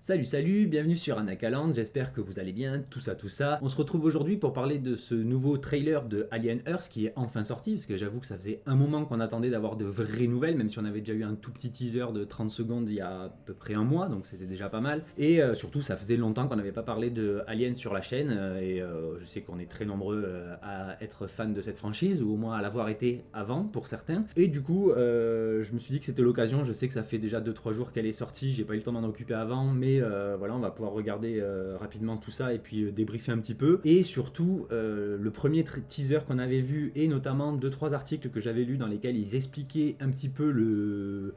Salut, bienvenue sur Anakaland, j'espère que vous allez bien, tout ça. On se retrouve aujourd'hui pour parler de ce nouveau trailer de Alien Earth qui est enfin sorti, parce que j'avoue que ça faisait un moment qu'on attendait d'avoir de vraies nouvelles, même si on avait déjà eu un tout petit teaser de 30 secondes il y a à peu près un mois, donc c'était déjà pas mal. Et surtout, ça faisait longtemps qu'on n'avait pas parlé de Alien sur la chaîne, je sais qu'on est très nombreux à être fans de cette franchise, ou au moins à l'avoir été avant pour certains. Et du coup, je me suis dit que c'était l'occasion, je sais que ça fait déjà 2-3 jours qu'elle est sortie, j'ai pas eu le temps d'en occuper avant, mais voilà, on va pouvoir regarder rapidement tout ça et puis débriefer un petit peu. Et surtout, le premier teaser qu'on avait vu, et notamment 2-3 articles que j'avais lus dans lesquels ils expliquaient un petit peu le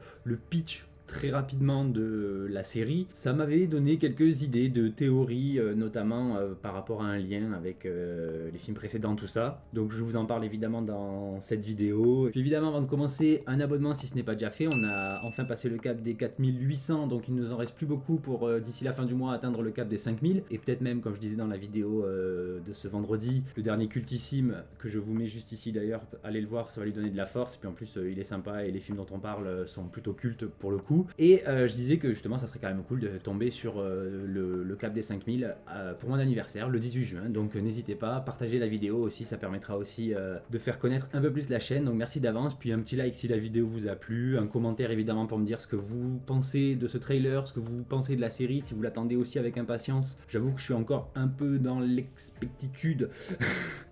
pitch très rapidement de la série, ça m'avait donné quelques idées de théories, notamment par rapport à un lien avec les films précédents, tout ça. Donc je vous en parle évidemment dans cette vidéo. Puis évidemment, avant de commencer, un abonnement si ce n'est pas déjà fait. On a enfin passé le cap des 4800, donc il nous en reste plus beaucoup pour d'ici la fin du mois atteindre le cap des 5000. Et peut-être même, comme je disais dans la vidéo de ce vendredi, le dernier cultissime, que je vous mets juste ici d'ailleurs, allez le voir, ça va lui donner de la force. Et puis en plus, il est sympa et les films dont on parle sont plutôt cultes pour le coup. Et je disais que justement ça serait quand même cool de tomber sur le cap des 5000 pour mon anniversaire le 18 juin, donc n'hésitez pas, partagez la vidéo aussi, ça permettra aussi de faire connaître un peu plus la chaîne, donc merci d'avance, puis un petit like si la vidéo vous a plu, un commentaire évidemment pour me dire ce que vous pensez de ce trailer, ce que vous pensez de la série, si vous l'attendez aussi avec impatience. J'avoue que je suis encore un peu dans l'expectitude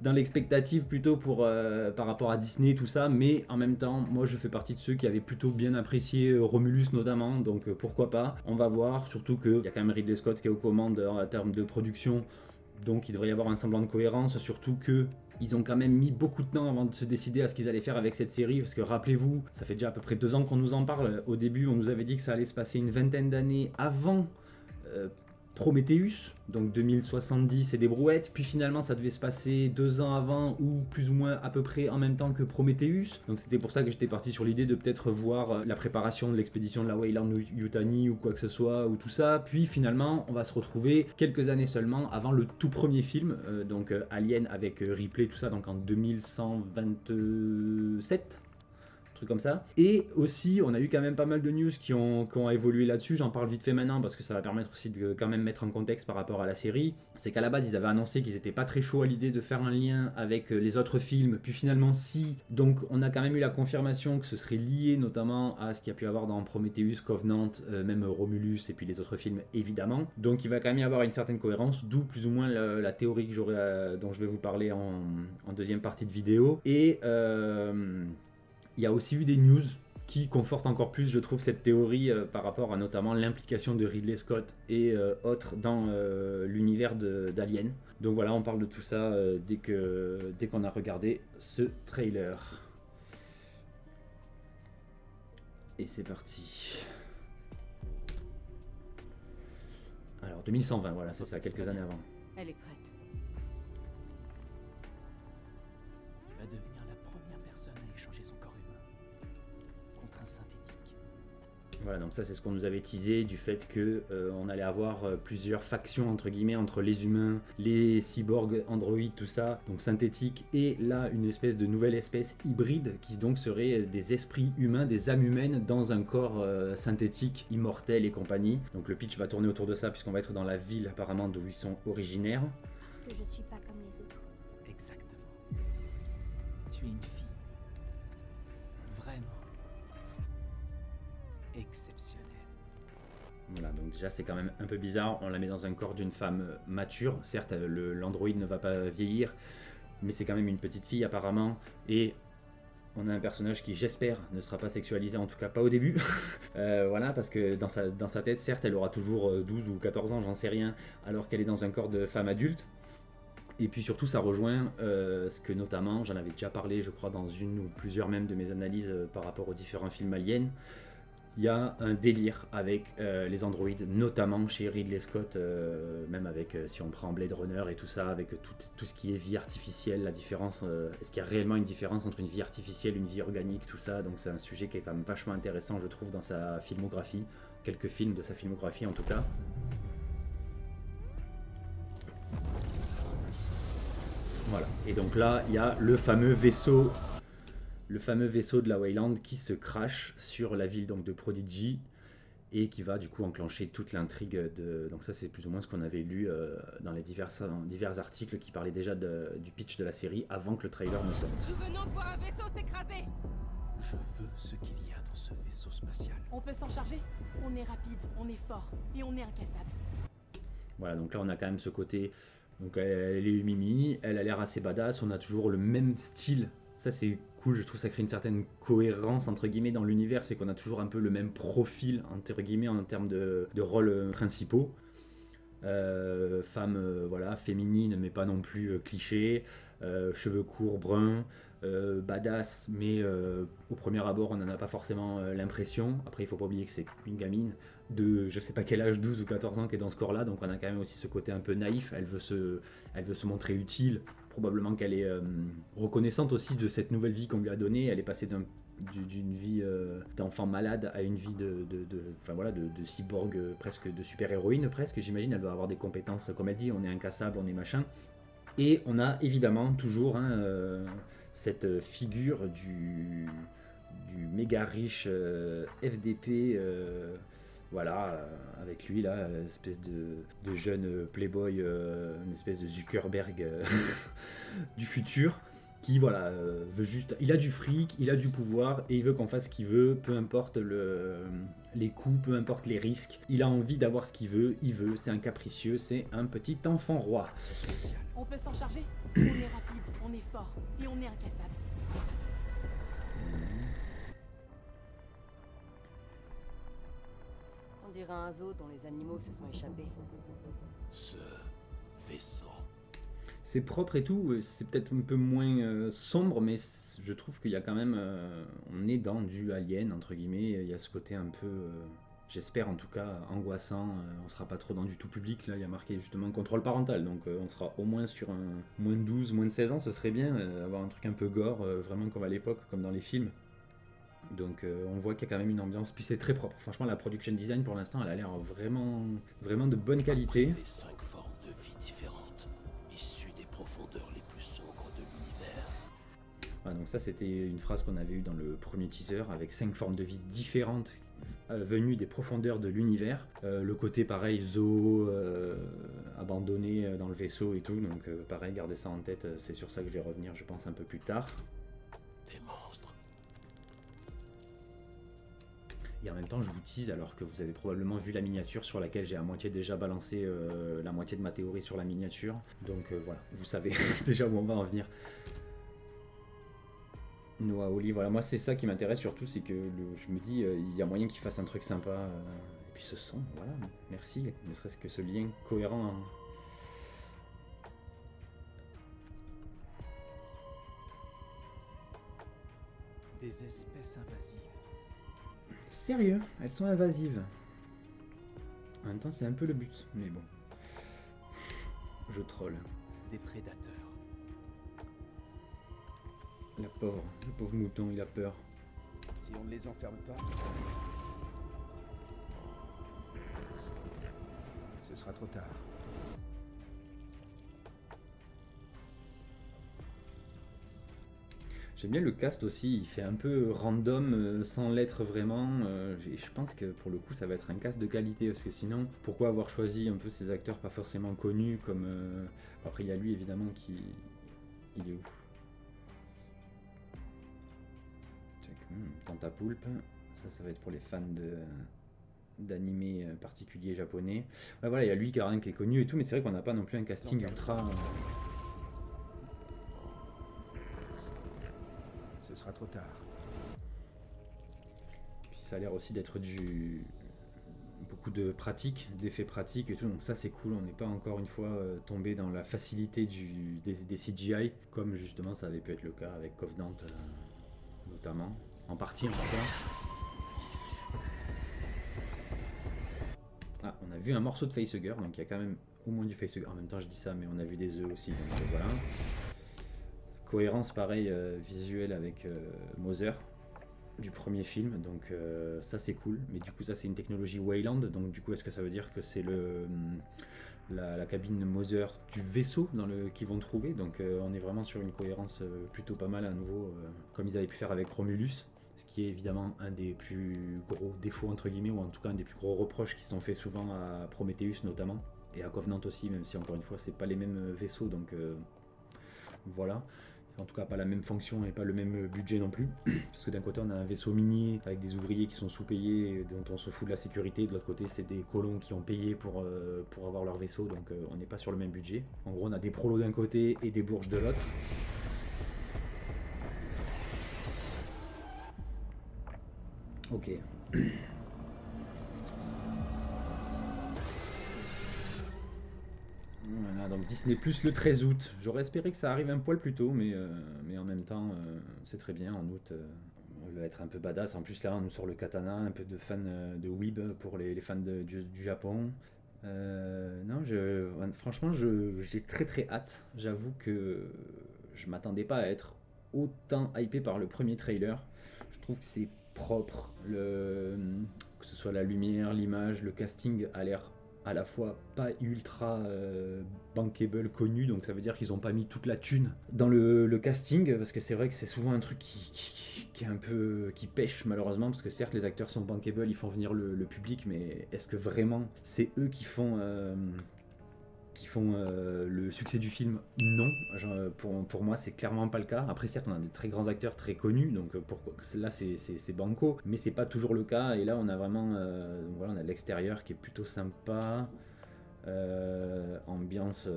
dans l'expectative plutôt pour par rapport à Disney tout ça, mais en même temps moi je fais partie de ceux qui avaient plutôt bien apprécié Romulus notamment, donc pourquoi pas, on va voir, surtout qu'il y a quand même Ridley Scott qui est aux commandes en termes de production, donc il devrait y avoir un semblant de cohérence, surtout que ils ont quand même mis beaucoup de temps avant de se décider à ce qu'ils allaient faire avec cette série, parce que rappelez-vous, ça fait déjà à peu près 2 ans qu'on nous en parle. Au début on nous avait dit que ça allait se passer une vingtaine d'années avant Prometheus, donc 2070 et des brouettes, puis finalement ça devait se passer 2 ans avant ou plus ou moins à peu près en même temps que Prometheus, donc c'était pour ça que j'étais parti sur l'idée de peut-être voir la préparation de l'expédition de la Weyland-Yutani ou quoi que ce soit, ou tout ça, puis finalement on va se retrouver quelques années seulement avant le tout premier film, donc Alien avec Ripley, tout ça, donc en 2127, truc comme ça. Et aussi, on a eu quand même pas mal de news qui ont évolué là-dessus. J'en parle vite fait maintenant parce que ça va permettre aussi de quand même mettre en contexte par rapport à la série. C'est qu'à la base, ils avaient annoncé qu'ils étaient pas très chauds à l'idée de faire un lien avec les autres films. Puis finalement, si. Donc, on a quand même eu la confirmation que ce serait lié notamment à ce qu'il y a pu avoir dans Prometheus, Covenant, même Romulus et puis les autres films, évidemment. Donc, il va quand même y avoir une certaine cohérence, d'où plus ou moins la théorie que dont je vais vous parler en deuxième partie de vidéo. Et il y a aussi eu des news qui confortent encore plus, je trouve, cette théorie par rapport à notamment l'implication de Ridley Scott et autres dans l'univers d'Alien. Donc voilà, on parle de tout ça dès qu'on a regardé ce trailer. Et c'est parti. Alors 2120, voilà, c'est ça, quelques années avant. Elle est prête. Tu vas devenir la première personne à échanger son corps humain contre un synthétique. Voilà, donc ça c'est ce qu'on nous avait teasé, du fait que on allait avoir plusieurs factions entre guillemets entre les humains, les cyborgs, androïdes, tout ça, donc synthétiques, et là une espèce de nouvelle espèce hybride qui donc serait des esprits humains, des âmes humaines dans un corps synthétique, immortel et compagnie. Donc le pitch va tourner autour de ça puisqu'on va être dans la ville apparemment d'où ils sont originaires. Parce que je suis pas comme les autres. Exactement. Tu es une fille. Vraiment. Exceptionnelle. Voilà, donc déjà c'est quand même un peu bizarre, on la met dans un corps d'une femme mature, certes l'androïde ne va pas vieillir, mais c'est quand même une petite fille apparemment, et on a un personnage qui j'espère ne sera pas sexualisé, en tout cas pas au début, voilà, parce que dans sa tête, certes elle aura toujours 12 ou 14 ans, j'en sais rien, alors qu'elle est dans un corps de femme adulte. Et puis surtout ça rejoint ce que notamment, j'en avais déjà parlé je crois dans une ou plusieurs même de mes analyses par rapport aux différents films aliens. Il y a un délire avec les androïdes, notamment chez Ridley Scott, même avec, si on prend Blade Runner et tout ça, avec tout ce qui est vie artificielle, la différence, est-ce qu'il y a réellement une différence entre une vie artificielle, une vie organique, tout ça, donc c'est un sujet qui est quand même vachement intéressant je trouve dans sa filmographie, quelques films de sa filmographie en tout cas. Voilà, et donc là il y a le fameux vaisseau de la Weyland qui se crache sur la ville donc de Prodigy, et qui va du coup enclencher toute l'intrigue de... Donc ça c'est plus ou moins ce qu'on avait lu dans les divers articles qui parlaient déjà du pitch de la série avant que le trailer ne sorte. Nous venons de voir un vaisseau s'écraser. Je veux ce qu'il y a dans ce vaisseau spatial. On peut s'en charger. On est rapide, on est fort et on est incassable. Voilà, donc là on a quand même ce côté... Donc elle est Mimi, elle a l'air assez badass, on a toujours le même style. Ça c'est cool, je trouve que ça crée une certaine cohérence entre guillemets dans l'univers, c'est qu'on a toujours un peu le même profil entre guillemets en termes de rôles principaux. Femme voilà, féminine mais pas non plus cliché, cheveux courts, bruns, badass mais au premier abord on n'en a pas forcément l'impression. Après il faut pas oublier que c'est une gamine de je sais pas quel âge, 12 ou 14 ans qui est dans ce corps là, donc on a quand même aussi ce côté un peu naïf, elle veut se montrer utile, probablement qu'elle est reconnaissante aussi de cette nouvelle vie qu'on lui a donnée, elle est passée d'une vie d'enfant malade à une vie de cyborg, presque de super-héroïne presque, j'imagine, elle doit avoir des compétences, comme elle dit, on est incassable, on est machin. Et on a évidemment toujours cette figure du méga riche FDP, voilà, avec lui là, espèce de jeune playboy, une espèce de Zuckerberg du futur, qui voilà, veut juste, il a du fric, il a du pouvoir et il veut qu'on fasse ce qu'il veut, peu importe les coûts, peu importe les risques, il a envie d'avoir ce qu'il veut, c'est un capricieux, c'est un petit enfant roi. On peut s'en charger. On est rapide, on est fort et on est incassable. On dirait un zoo dont les animaux se sont échappés. Ce vaisseau. C'est propre et tout, c'est peut-être un peu moins sombre, mais je trouve qu'il y a quand même... on est dans du Alien, entre guillemets, il y a ce côté un peu... j'espère en tout cas angoissant, on sera pas trop dans du tout public, là il y a marqué justement contrôle parental, donc on sera au moins sur un moins de 12, moins de 16 ans, ce serait bien, avoir un truc un peu gore, vraiment comme à l'époque, comme dans les films. Donc on voit qu'il y a quand même une ambiance, puis c'est très propre, franchement la production design pour l'instant elle a l'air vraiment, vraiment de bonne qualité. Prélever 5 formes de vie différentes, issues des profondeurs les plus sombres de l'univers. Voilà, donc ça c'était une phrase qu'on avait eue dans le premier teaser, avec 5 formes de vie différentes venues des profondeurs de l'univers. Le côté pareil, zoo, abandonné dans le vaisseau et tout, donc pareil, gardez ça en tête, c'est sur ça que je vais revenir je pense un peu plus tard. Des monstres. Et en même temps je vous tease alors que vous avez probablement vu la miniature sur laquelle j'ai à moitié déjà balancé la moitié de ma théorie sur la miniature. Donc voilà, vous savez déjà où on va en venir. Noah Hawley, voilà, moi c'est ça qui m'intéresse surtout, c'est que je me dis il y a moyen qu'il fasse un truc sympa. Et puis ce son, voilà, merci, ne serait-ce que ce lien cohérent. Des espèces invasives. Sérieux, elles sont invasives. En même temps c'est un peu le but, mais bon. Je troll. Des prédateurs. Le pauvre mouton, il a peur. Si on ne les enferme pas, ce sera trop tard. J'aime bien le cast aussi, il fait un peu random sans l'être vraiment. Et je pense que pour le coup ça va être un cast de qualité, parce que sinon, pourquoi avoir choisi un peu ces acteurs pas forcément connus comme... Après il y a lui évidemment qui... Il est où? Tantapoulpe, ça va être pour les fans d'animés particuliers japonais. Ouais, voilà, il y a lui qui est connu et tout, mais c'est vrai qu'on n'a pas non plus un casting ultra... Ce sera trop tard. Puis ça a l'air aussi d'être beaucoup de pratiques, d'effets pratiques et tout, donc ça c'est cool, on n'est pas encore une fois tombé dans la facilité des CGI, comme justement ça avait pu être le cas avec Covenant notamment. En partie en tout cas. Ah, on a vu un morceau de facehugger, donc il y a quand même au moins du facehugger. En même temps je dis ça, mais on a vu des œufs aussi, donc voilà. Cohérence pareil visuelle avec Mother du premier film, donc ça c'est cool. Mais du coup ça c'est une technologie Wayland, donc du coup est-ce que ça veut dire que c'est la cabine Mother du vaisseau qu'ils vont trouver, donc on est vraiment sur une cohérence plutôt pas mal à nouveau, comme ils avaient pu faire avec Romulus. Ce qui est évidemment un des plus gros défauts, entre guillemets, ou en tout cas un des plus gros reproches qui sont faits souvent à Prometheus notamment, et à Covenant aussi, même si encore une fois c'est pas les mêmes vaisseaux, donc voilà. En tout cas pas la même fonction et pas le même budget non plus, parce que d'un côté on a un vaisseau mini avec des ouvriers qui sont sous-payés, dont on se fout de la sécurité, de l'autre côté c'est des colons qui ont payé pour avoir leur vaisseau, donc on n'est pas sur le même budget. En gros on a des prolos d'un côté et des bourges de l'autre. Ok. Voilà, donc Disney Plus le 13 août. J'aurais espéré que ça arrive un poil plus tôt, mais en même temps, c'est très bien. En août, on va être un peu badass. En plus, là, on nous sort le katana, un peu de fan de Weeb pour les fans du Japon. Non, franchement, j'ai très très hâte. J'avoue que je m'attendais pas à être autant hypé par le premier trailer. Je trouve que c'est propre. Que ce soit la lumière, l'image, le casting a l'air à la fois pas ultra bankable, connu, donc ça veut dire qu'ils ont pas mis toute la thune dans le casting, parce que c'est vrai que c'est souvent un truc qui est un peu qui pêche malheureusement, parce que certes les acteurs sont bankable, ils font venir le public, mais est-ce que vraiment c'est eux qui font le succès du film? Non, pour moi c'est clairement pas le cas. Après certes on a des très grands acteurs très connus, donc là c'est banco, mais c'est pas toujours le cas, et là on a vraiment voilà, on a l'extérieur qui est plutôt sympa, ambiance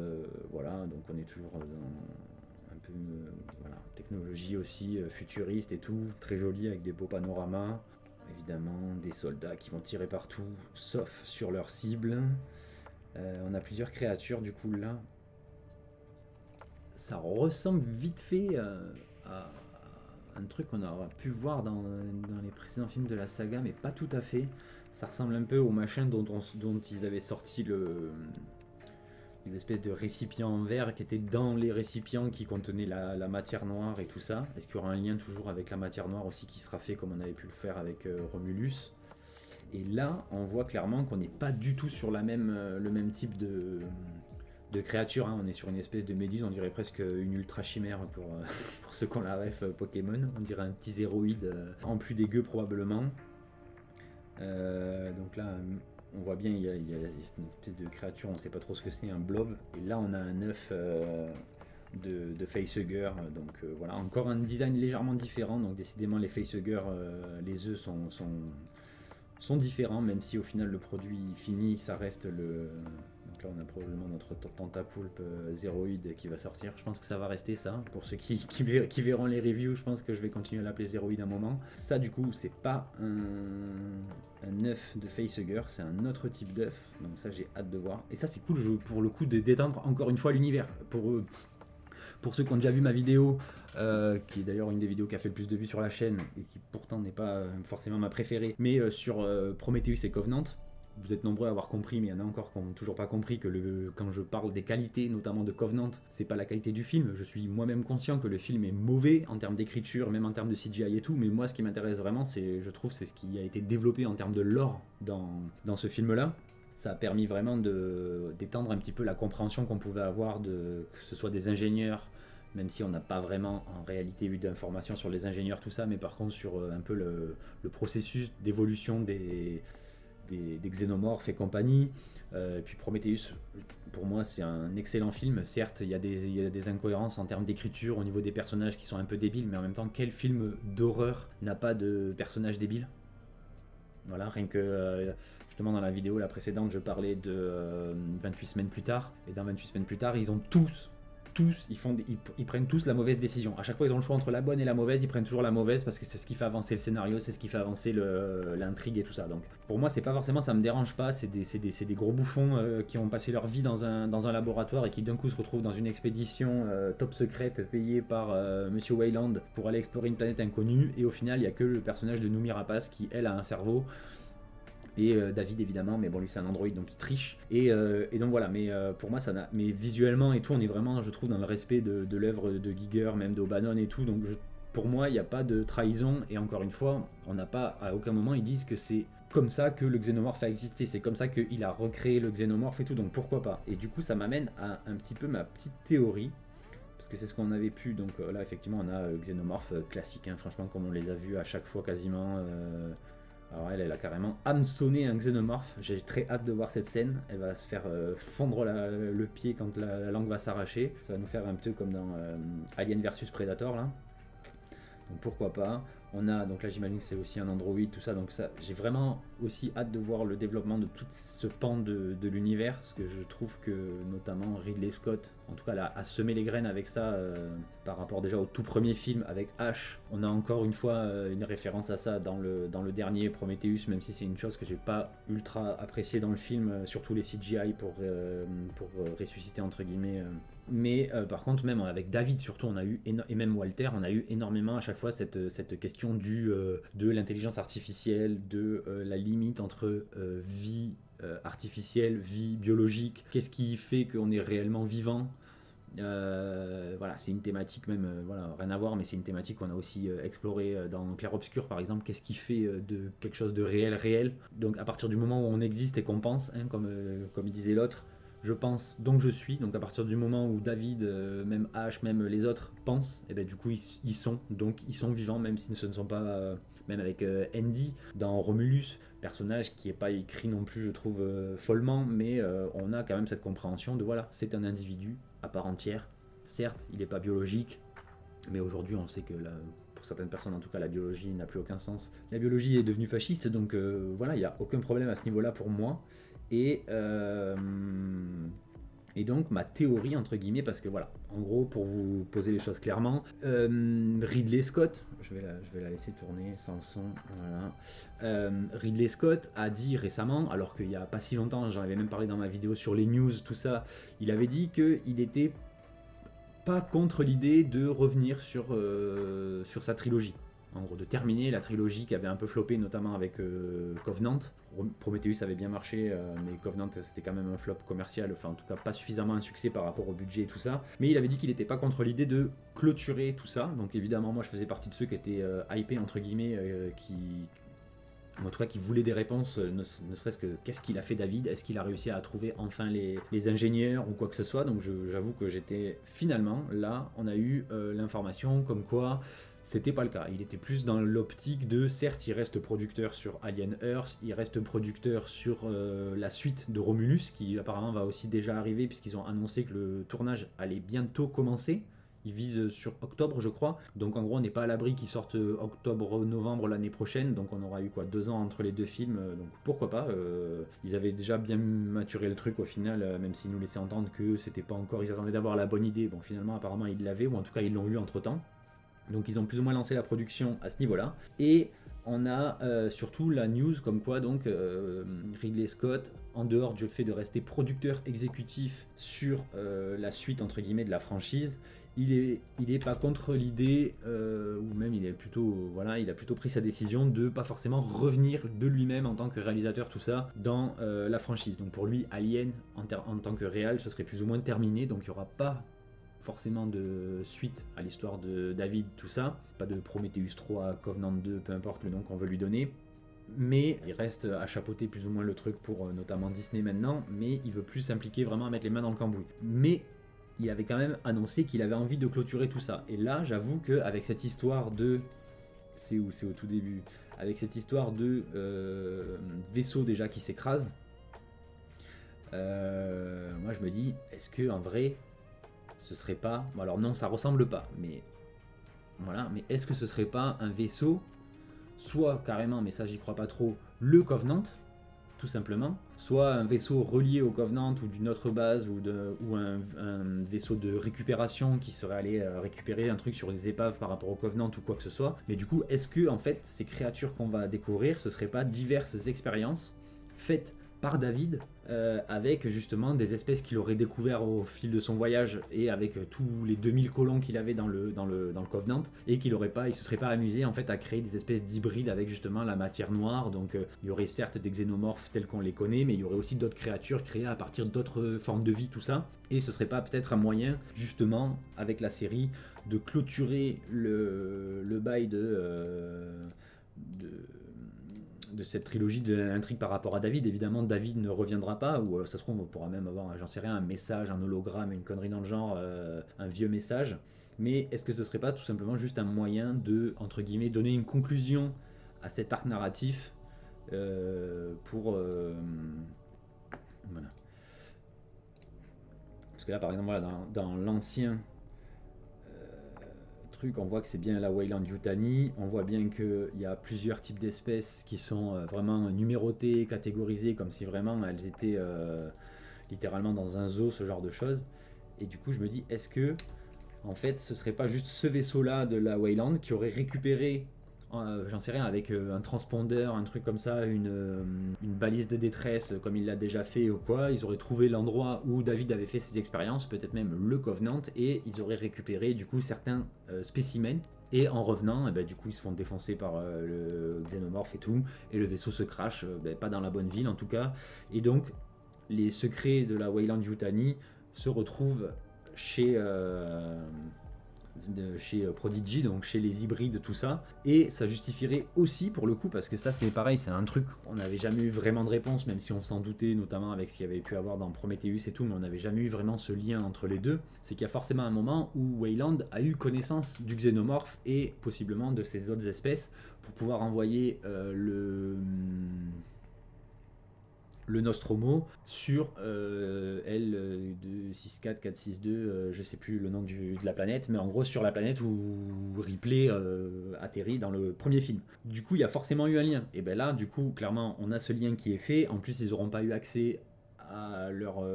voilà, donc on est toujours dans un peu voilà, technologie aussi futuriste et tout, très joli avec des beaux panoramas, évidemment des soldats qui vont tirer partout sauf sur leur cible. On a plusieurs créatures du coup là. Ça ressemble vite fait à un truc qu'on aura pu voir dans les précédents films de la saga, mais pas tout à fait. Ça ressemble un peu au machin dont ils avaient sorti les espèces de récipients en verre qui étaient dans les récipients qui contenaient la matière noire et tout ça. Est-ce qu'il y aura un lien toujours avec la matière noire aussi qui sera fait comme on avait pu le faire avec Romulus? Et là, on voit clairement qu'on n'est pas du tout sur le même type de créature. Hein. On est sur une espèce de méduse, on dirait presque une ultra chimère pour ceux qui ont la ref Pokémon. On dirait un petit zéroïde, en plus dégueu probablement. Donc là, on voit bien, il y a une espèce de créature, on ne sait pas trop ce que c'est, un blob. Et là, on a un œuf de facehugger. Donc voilà, encore un design légèrement différent. Donc décidément, les facehuggers, les œufs sont différents, même si au final le produit fini ça reste le... Donc là on a probablement notre tentapoulpe zéroïde qui va sortir. Je pense que ça va rester ça, pour ceux qui verront les reviews. Je pense que je vais continuer à l'appeler zéroïde un moment. Ça du coup c'est pas un œuf de facehugger, c'est un autre type d'œuf, donc ça j'ai hâte de voir. Et ça c'est cool pour le coup de détendre encore une fois l'univers. Pour ceux qui ont déjà vu ma vidéo, qui est d'ailleurs une des vidéos qui a fait le plus de vues sur la chaîne, et qui pourtant n'est pas forcément ma préférée, mais sur Prometheus et Covenant, vous êtes nombreux à avoir compris, mais il y en a encore qui n'ont toujours pas compris que quand je parle des qualités, notamment de Covenant, c'est pas la qualité du film. Je suis moi-même conscient que le film est mauvais en termes d'écriture, même en termes de CGI et tout, mais moi ce qui m'intéresse vraiment, c'est ce qui a été développé en termes de lore dans ce film-là. Ça a permis vraiment d'étendre un petit peu la compréhension qu'on pouvait avoir, que ce soit des ingénieurs, même si on n'a pas vraiment en réalité eu d'informations sur les ingénieurs, tout ça, mais par contre sur un peu le processus d'évolution des xénomorphes et compagnie. Et puis Prometheus, pour moi, c'est un excellent film. Certes, il y a des incohérences en termes d'écriture au niveau des personnages qui sont un peu débiles, mais en même temps, quel film d'horreur n'a pas de personnages débiles? Voilà, rien que... Justement, dans la vidéo la précédente, je parlais de 28 semaines plus tard. Et dans 28 semaines plus tard, ils ont tous, ils prennent tous la mauvaise décision. À chaque fois, ils ont le choix entre la bonne et la mauvaise. Ils prennent toujours la mauvaise parce que c'est ce qui fait avancer le scénario, c'est ce qui fait avancer l'intrigue et tout ça. Donc, pour moi, c'est pas forcément, ça me dérange pas. C'est des gros bouffons qui ont passé leur vie dans un laboratoire et qui d'un coup se retrouvent dans une expédition top secrète payée par Monsieur Weyland pour aller explorer une planète inconnue. Et au final, il y a que le personnage de Noomi Rapace qui, elle, a un cerveau. Et David évidemment, mais bon lui c'est un android donc il triche, et donc voilà, mais pour moi mais visuellement et tout, on est vraiment, je trouve, dans le respect de l'œuvre de Giger, même d'Obanon et tout, donc pour moi il n'y a pas de trahison, et encore une fois, on n'a pas, à aucun moment ils disent que c'est comme ça que le xénomorphe a existé, c'est comme ça qu'il a recréé le xénomorphe et tout, donc pourquoi pas. Et du coup ça m'amène à un petit peu ma petite théorie, parce que c'est ce qu'on avait pu, donc là effectivement on a Xenomorph classique, hein, franchement comme on les a vus à chaque fois quasiment. Alors elle a carrément hameçonné un Xenomorph, j'ai très hâte de voir cette scène, elle va se faire fondre le pied quand la langue va s'arracher, ça va nous faire un peu comme dans Alien vs Predator là, donc pourquoi pas. On a, donc là j'imagine que c'est aussi un androïde, tout ça, donc ça, j'ai vraiment aussi hâte de voir le développement de tout ce pan de l'univers, parce que je trouve que notamment Ridley Scott, en tout cas là, a semé les graines avec ça, par rapport déjà au tout premier film avec H. On a encore une fois une référence à ça dans le dernier Prometheus, même si c'est une chose que j'ai pas ultra appréciée dans le film, surtout les CGI pour ressusciter entre guillemets. Mais par contre, même avec David, surtout, on a eu, et même Walter, on a eu énormément à chaque fois cette question de l'intelligence artificielle, de la limite entre vie artificielle, vie biologique, qu'est-ce qui fait qu'on est réellement vivant. Voilà, c'est une thématique même, voilà, rien à voir, mais c'est une thématique qu'on a aussi explorée dans Clair Obscur par exemple, qu'est-ce qui fait de quelque chose de réel. Donc à partir du moment où on existe et qu'on pense, hein, comme il disait l'autre, je pense, donc je suis. Donc à partir du moment où David, même H, même les autres pensent, et ben du coup ils sont vivants, même si ce ne sont pas, même avec Andy dans Romulus, personnage qui n'est pas écrit non plus je trouve follement, mais on a quand même cette compréhension de voilà, c'est un individu à part entière. Certes, il n'est pas biologique, mais aujourd'hui on sait que pour certaines personnes en tout cas la biologie n'a plus aucun sens. La biologie est devenue fasciste, donc voilà, il n'y a aucun problème à ce niveau-là pour moi. Et donc ma théorie entre guillemets, parce que voilà, en gros pour vous poser les choses clairement, Ridley Scott, je vais la laisser tourner sans son, voilà. Ridley Scott a dit récemment, alors qu'il n'y a pas si longtemps, j'en avais même parlé dans ma vidéo sur les news, tout ça, il avait dit qu'il était pas contre l'idée de revenir sur sa trilogie. En gros, de terminer la trilogie qui avait un peu floppé, notamment avec Covenant. Prometheus avait bien marché, mais Covenant c'était quand même un flop commercial, enfin en tout cas pas suffisamment un succès par rapport au budget et tout ça. Mais il avait dit qu'il n'était pas contre l'idée de clôturer tout ça. Donc évidemment, moi je faisais partie de ceux qui étaient hypés entre guillemets, en tout cas qui voulaient des réponses, ne serait-ce que qu'est-ce qu'il a fait David, est-ce qu'il a réussi à trouver enfin les ingénieurs ou quoi que ce soit. Donc j'avoue que j'étais finalement là, on a eu l'information comme quoi c'était pas le cas. Il était plus dans l'optique de, certes, il reste producteur sur Alien Earth, il reste producteur sur la suite de Romulus, qui apparemment va aussi déjà arriver, puisqu'ils ont annoncé que le tournage allait bientôt commencer. Ils visent sur octobre, je crois. Donc en gros, on n'est pas à l'abri qu'ils sortent octobre-novembre l'année prochaine. Donc on aura eu 2 ans entre les deux films. Donc pourquoi pas. Ils avaient déjà bien maturé le truc au final, même s'ils nous laissaient entendre que c'était pas encore... Ils attendaient d'avoir la bonne idée. Bon, finalement, apparemment, ils l'avaient, ou en tout cas, ils l'ont eu entre-temps. Donc ils ont plus ou moins lancé la production à ce niveau-là. Et on a surtout la news comme quoi donc Ridley Scott, en dehors du fait de rester producteur exécutif sur la suite entre guillemets de la franchise, il est pas contre l'idée, ou même il a plutôt pris sa décision de pas forcément revenir de lui-même en tant que réalisateur, tout ça, dans la franchise. Donc pour lui, Alien en tant que réal, ce serait plus ou moins terminé, donc il n'y aura pas forcément de suite à l'histoire de David, tout ça, pas de Prometheus 3, Covenant 2, peu importe le nom qu'on veut lui donner, mais il reste à chapeauter plus ou moins le truc pour notamment Disney maintenant, mais il veut plus s'impliquer vraiment à mettre les mains dans le cambouis. Mais il avait quand même annoncé qu'il avait envie de clôturer tout ça, et là j'avoue qu'avec cette histoire de... c'est au tout début, avec cette histoire de vaisseau déjà qui s'écrase, moi je me dis, est-ce que en vrai ce serait pas... Bon alors non, ça ressemble pas, mais voilà, mais est-ce que ce serait pas un vaisseau, soit carrément, mais ça j'y crois pas trop, le Covenant, tout simplement, soit un vaisseau relié au Covenant ou d'une autre base, ou un vaisseau de récupération qui serait allé récupérer un truc sur des épaves par rapport au Covenant ou quoi que ce soit. Mais du coup, est-ce que en fait ces créatures qu'on va découvrir, ce serait pas diverses expériences faites par David, avec justement des espèces qu'il aurait découvert au fil de son voyage, et avec tous les 2000 colons qu'il avait dans le Covenant, et qu'il se serait pas amusé en fait à créer des espèces d'hybrides avec justement la matière noire. Donc il y aurait certes des xénomorphes tels qu'on les connaît, mais il y aurait aussi d'autres créatures créées à partir d'autres formes de vie, tout ça. Et ce serait pas peut-être un moyen justement avec la série de clôturer le bail de cette trilogie de l'intrigue par rapport à David. Évidemment, David ne reviendra pas, ou ça se trouve, on pourra même avoir, j'en sais rien, un message, un hologramme, une connerie dans le genre, un vieux message. Mais est-ce que ce serait pas tout simplement juste un moyen de, entre guillemets, donner une conclusion à cet arc narratif pour... voilà. Parce que là, par exemple, voilà, dans l'ancien truc, on voit que c'est bien la Weyland-Yutani, on voit bien qu'il y a plusieurs types d'espèces qui sont vraiment numérotées, catégorisées, comme si vraiment elles étaient littéralement dans un zoo, ce genre de choses. Et du coup, je me dis, est-ce que, en fait, ce serait pas juste ce vaisseau-là de la Weyland qui aurait récupéré, j'en sais rien, avec un transpondeur, un truc comme ça, une balise de détresse, comme il l'a déjà fait ou quoi, ils auraient trouvé l'endroit où David avait fait ses expériences, peut-être même le Covenant, et ils auraient récupéré du coup certains spécimens. Et en revenant, du coup, ils se font défoncer par le xénomorphe et tout, et le vaisseau se crache, pas dans la bonne ville en tout cas. Et donc, les secrets de la Weyland-Yutani se retrouvent chez Prodigy, donc chez les hybrides, tout ça. Et ça justifierait aussi, pour le coup, parce que ça c'est pareil, c'est un truc, on n'avait jamais eu vraiment de réponse, même si on s'en doutait, notamment avec ce qu'il y avait pu avoir dans Prometheus et tout, mais on n'avait jamais eu vraiment ce lien entre les deux. C'est qu'il y a forcément un moment où Weyland a eu connaissance du xénomorphe et possiblement de ces autres espèces pour pouvoir envoyer le Nostromo sur L264462, je sais plus le nom de la planète, mais en gros sur la planète où Ripley atterrit dans le premier film. Du coup, il y a forcément eu un lien. Et ben là, du coup, clairement, on a ce lien qui est fait. En plus, ils n'auront pas eu accès à leurs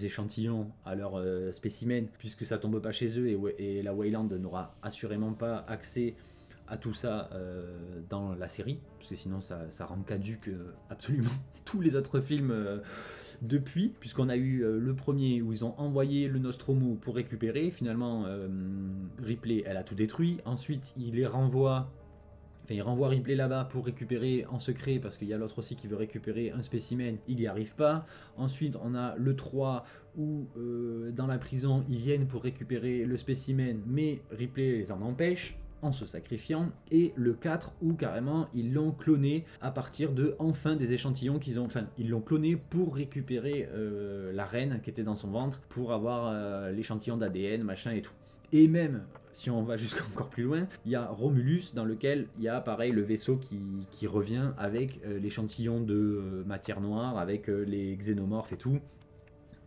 échantillons, à leurs spécimens, puisque ça tombe pas chez eux, et la Weyland n'aura assurément pas accès à tout ça dans la série, parce que sinon ça rend caduque absolument tous les autres films depuis, puisqu'on a eu le premier où ils ont envoyé le Nostromo pour récupérer, finalement Ripley elle a tout détruit, ensuite il renvoie Ripley là-bas pour récupérer en secret, parce qu'il y a l'autre aussi qui veut récupérer un spécimen, il n'y arrive pas. Ensuite on a le 3 où dans la prison ils viennent pour récupérer le spécimen, mais Ripley les en empêche en se sacrifiant, et le 4 où carrément ils l'ont cloné à partir de enfin des échantillons qu'ils ont, ils l'ont cloné pour récupérer la reine qui était dans son ventre, pour avoir l'échantillon d'ADN machin et tout. Et même si on va jusqu'encore plus loin, il y a Romulus dans lequel il y a pareil le vaisseau qui revient avec l'échantillon de matière noire, avec les xénomorphes et tout,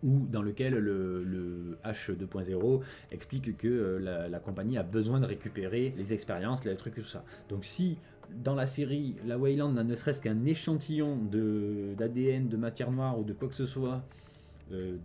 ou dans lequel le H2.0 explique que la compagnie a besoin de récupérer les expériences, les trucs et tout ça. Donc si dans la série, la Weyland n'a ne serait-ce qu'un échantillon d'ADN, de matière noire ou de quoi que ce soit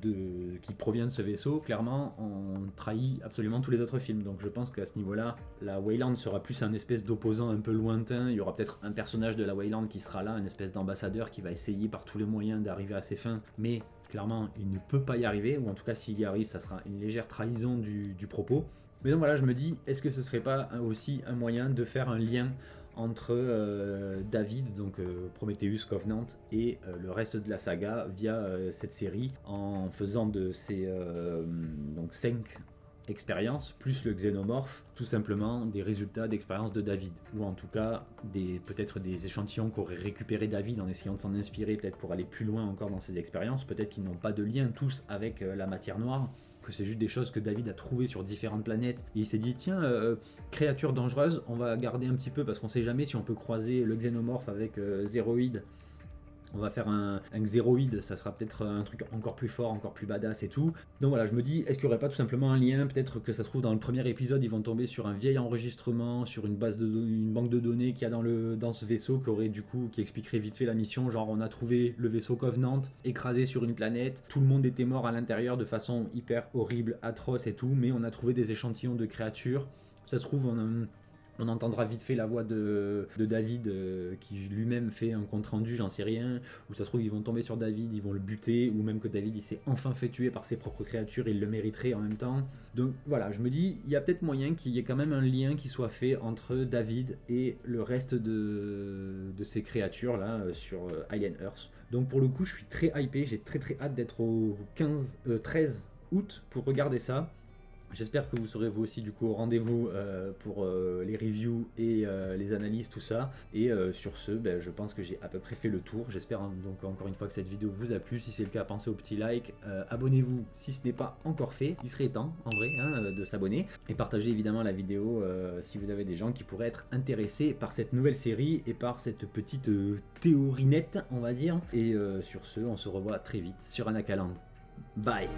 qui provient de ce vaisseau, clairement on trahit absolument tous les autres films. Donc je pense qu'à ce niveau-là, la Weyland sera plus un espèce d'opposant un peu lointain. Il y aura peut-être un personnage de la Weyland qui sera là, une espèce d'ambassadeur qui va essayer par tous les moyens d'arriver à ses fins, mais clairement il ne peut pas y arriver, ou en tout cas s'il y arrive ça sera une légère trahison du propos. Mais donc voilà, je me dis, est-ce que ce serait pas aussi un moyen de faire un lien entre David, donc Prometheus, Covenant, et le reste de la saga via cette série, en faisant de ces donc 5 expériences, plus le xénomorphe, tout simplement des résultats d'expériences de David, ou en tout cas peut-être des échantillons qu'aurait récupéré David en essayant de s'en inspirer, peut-être pour aller plus loin encore dans ses expériences, peut-être qu'ils n'ont pas de lien tous avec la matière noire, que c'est juste des choses que David a trouvées sur différentes planètes, et il s'est dit tiens, créature dangereuse, on va garder un petit peu parce qu'on sait jamais si on peut croiser le xénomorphe avec Zéroïde, on va faire un xéroïde, ça sera peut-être un truc encore plus fort, encore plus badass et tout. Donc voilà, je me dis, est-ce qu'il n'y aurait pas tout simplement un lien, peut-être que ça se trouve dans le premier épisode, ils vont tomber sur un vieil enregistrement, sur une banque de données qu'il y a dans ce vaisseau, qui expliquerait vite fait la mission, genre on a trouvé le vaisseau Covenant, écrasé sur une planète, tout le monde était mort à l'intérieur de façon hyper horrible, atroce et tout, mais on a trouvé des échantillons de créatures, ça se trouve on entendra vite fait la voix de David qui lui-même fait un compte rendu, j'en sais rien, ou ça se trouve ils vont tomber sur David, ils vont le buter, ou même que David il s'est enfin fait tuer par ses propres créatures, il le mériterait en même temps. Donc voilà, je me dis, il y a peut-être moyen qu'il y ait quand même un lien qui soit fait entre David et le reste de ces créatures là sur Alien Earth. Donc pour le coup je suis très hypé, j'ai très hâte d'être au 13 août pour regarder ça. J'espère que vous serez vous aussi du coup au rendez-vous pour les reviews et les analyses, tout ça. Et sur ce, je pense que j'ai à peu près fait le tour. J'espère donc encore une fois que cette vidéo vous a plu. Si c'est le cas, pensez au petit like. Abonnez-vous si ce n'est pas encore fait. Il serait temps en vrai de s'abonner. Et partagez évidemment la vidéo si vous avez des gens qui pourraient être intéressés par cette nouvelle série et par cette petite théorie nette, on va dire. Et sur ce, on se revoit très vite sur Anakaland. Bye.